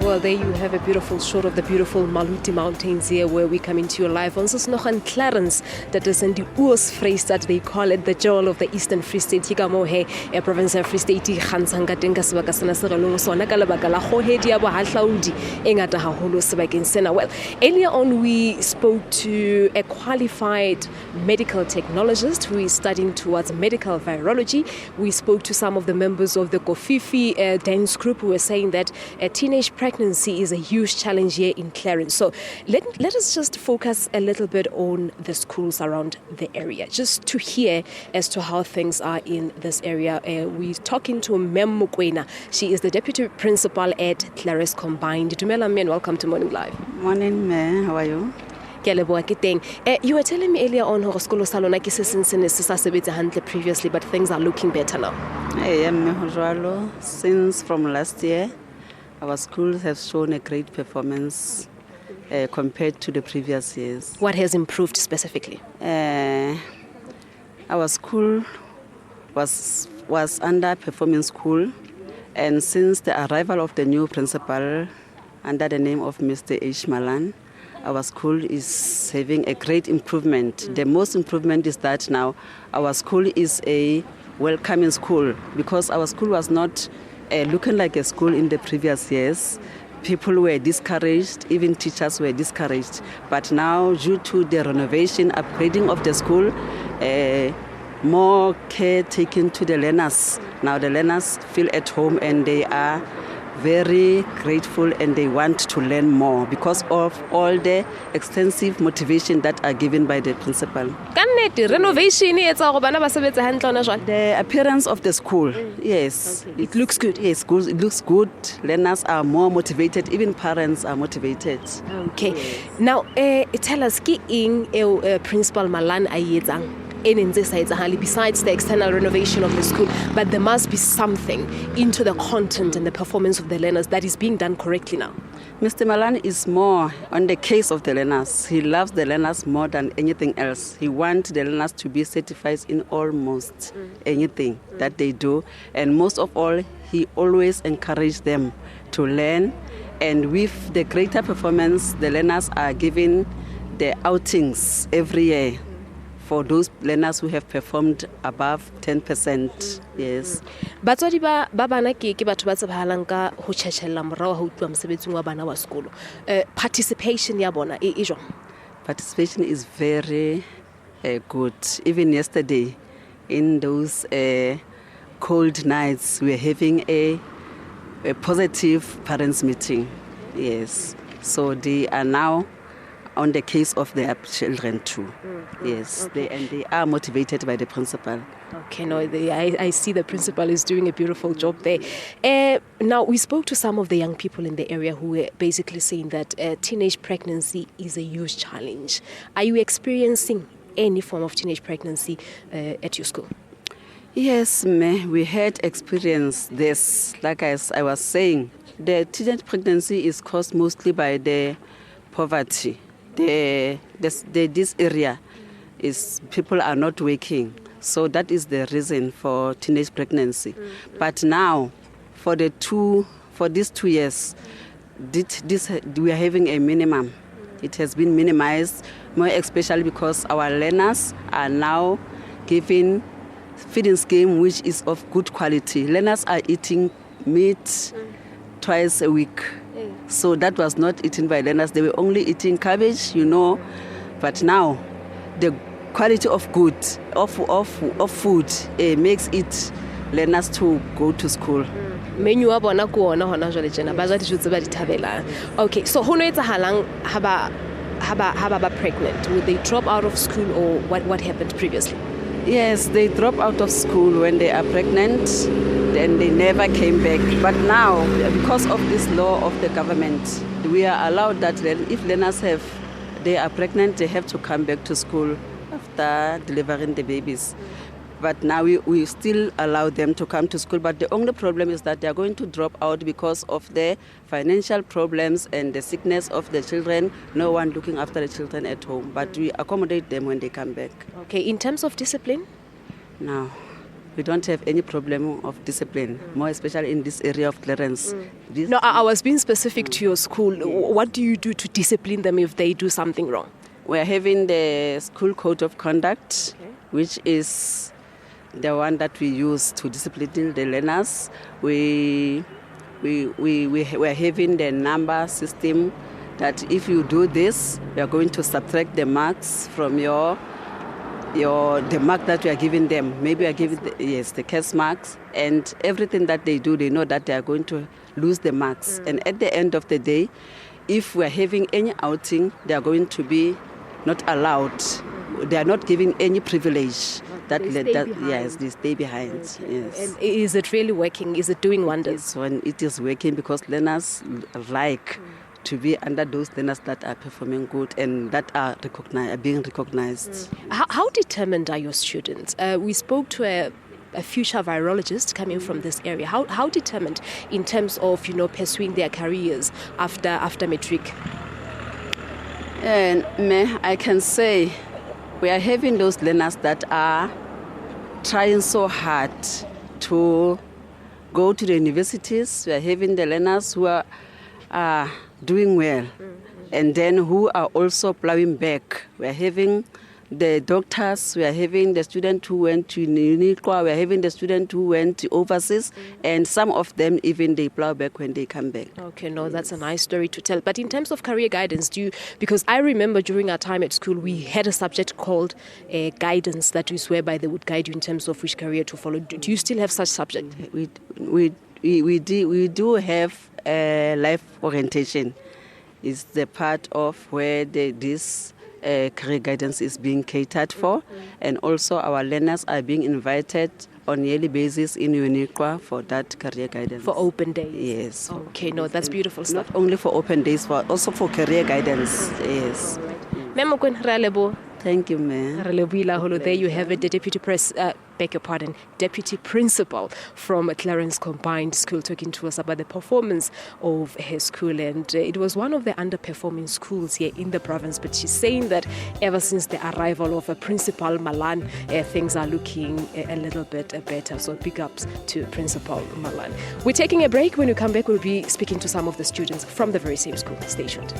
Well, there you have a beautiful shot of the beautiful Maluti Mountains here where we come into your live. Ons is nog in Clarens, dat is in die Oos-Vrystaat, they call it the jewel of the Eastern Free State. Hika mo he, province of Free State, Gansanga tenka sebaka sena se re leng sona ka lebaka la kgohedi ya bohahlaudi e ngata haholo sebakeng sena. Well, earlier on we spoke to a qualified medical technologist who is studying towards medical virology. We spoke to some of the members of the Kofifi dance group who were saying that teenage pregnancy is a huge challenge here in Clarens. So let us just focus a little bit on the schools around the area, just to hear as to how things are in this area. We're talking to Mem Mukwena. She is the deputy principal at Clarens Combined. Dumela Mem, welcome to Morning Live. Morning, Mem. How are you? You were telling me earlier on how skolo sa lona ke se sentse se sa sebetsa hantle previously, but things are looking better now. Since from last year, our schools have shown a great performance compared to the previous years. What has improved specifically? Our school was underperforming school, and since the arrival of the new principal under the name of Mr. H. Malan, our school is having a great improvement. The most improvement is that now our school is a welcoming school, because our school was not looking like a school in the previous years. People were discouraged, even teachers were discouraged. But now, due to the renovation, upgrading of the school, more care taken to the learners. Now the learners feel at home and they are very grateful and they want to learn more because of all the extensive motivation that are given by the principal. Renovation, the appearance of the school, yes. Okay. It looks good. Yes, it looks good. Learners are more motivated, even parents are motivated. Okay. Yes. Now, tell us, Principal Malan ayetsang besides the external renovation of the school, but there must be something into the content and the performance of the learners that is being done correctly now. Mr. Malan is more on the case of the learners. He loves the learners more than anything else. He wants the learners to be certified in almost anything that they do. And most of all, he always encourages them to learn. And with the greater performance, the learners are given the outings every year. For those learners who have performed above 10%, yes. Batswadi ba bana ke batho ba tsebahalang ka ho tsheshella morao ha utlwa mosebetsing wa bana wa sekolo. Participation ya bona e jwang? Participation is very good. Even yesterday, in those cold nights, we were having a positive parents meeting. Yes. So they are now on the case of their children too. Yes, okay. They are motivated by the principal. Okay, no, I see the principal is doing a beautiful job there. Now, we spoke to some of the young people in the area who were basically saying that teenage pregnancy is a huge challenge. Are you experiencing any form of teenage pregnancy at your school? Yes, we had experienced this. Like I was saying, the teenage pregnancy is caused mostly by the poverty. This area is people are not working, so that is the reason for teenage pregnancy. But now, for these 2 years, we are having a minimum. It has been minimized, more especially because our learners are now given feeding scheme which is of good quality. Learners are eating meat twice a week. So that was not eaten by learners. They were only eating cabbage, But now, the quality of food makes it learners to go to school. Menu wa bona ko ona hona jwale tjena ba ja dijo tse ba di thabelang. Okay, so ho no etsahalang ha ba pregnant? Would they drop out of school or what happened previously? Yes, they drop out of school when they are pregnant, then they never came back. But now, because of this law of the government, we are allowed that if learners they are pregnant, they have to come back to school after delivering the babies. But now we still allow them to come to school. But the only problem is that they are going to drop out because of the financial problems and the sickness of the children. No one looking after the children at home. But we accommodate them when they come back. Okay, in terms of discipline? No. We don't have any problem of discipline, more especially in this area of Clarens. No, I was being specific to your school. What do you do to discipline them if they do something wrong? We are having the school code of conduct, which is the one that we use to discipline the learners. We are having the number system that if you do this, we are going to subtract the marks from the mark that we are giving them. Maybe we are giving the case marks, and everything that they do, they know that they are going to lose the marks. And at the end of the day, if we are having any outing, they are going to be not allowed. They are not giving any privilege. Yes, they stay behind. Yes. And is it really working? Is it doing wonders? It is working because learners like to be under those learners that are performing good and that are being recognized. How determined are your students? We spoke to a future virologist coming from this area. How determined in terms of pursuing their careers after matric? And I can say we are having those learners that are trying so hard to go to the universities. We are having the learners who are doing well, and then who are also plowing back. We are having the doctors, we are having the student who went to Uniqua, we are having the student who went overseas, and some of them even they plow back when they come back. Okay, no, that's a nice story to tell. But in terms of career guidance, because I remember during our time at school, we had a subject called guidance, that is whereby they would guide you in terms of which career to follow. Do you still have such subject? We do have life orientation. It's the part of where this career guidance is being catered for, and also our learners are being invited on a yearly basis in Uniqua for that career guidance. For open days? Yes. Okay, no, that's beautiful stuff. Not only for open days, but also for career guidance. Yes. Thank you, ma'am. There you have it, the Deputy Principal from Clarens Combined School talking to us about the performance of her school. And it was one of the underperforming schools here in the province. But she's saying that ever since the arrival of Principal Malan, things are looking a little bit better. So big ups to Principal Malan. We're taking a break. When we come back, we'll be speaking to some of the students from the very same school. Stay tuned.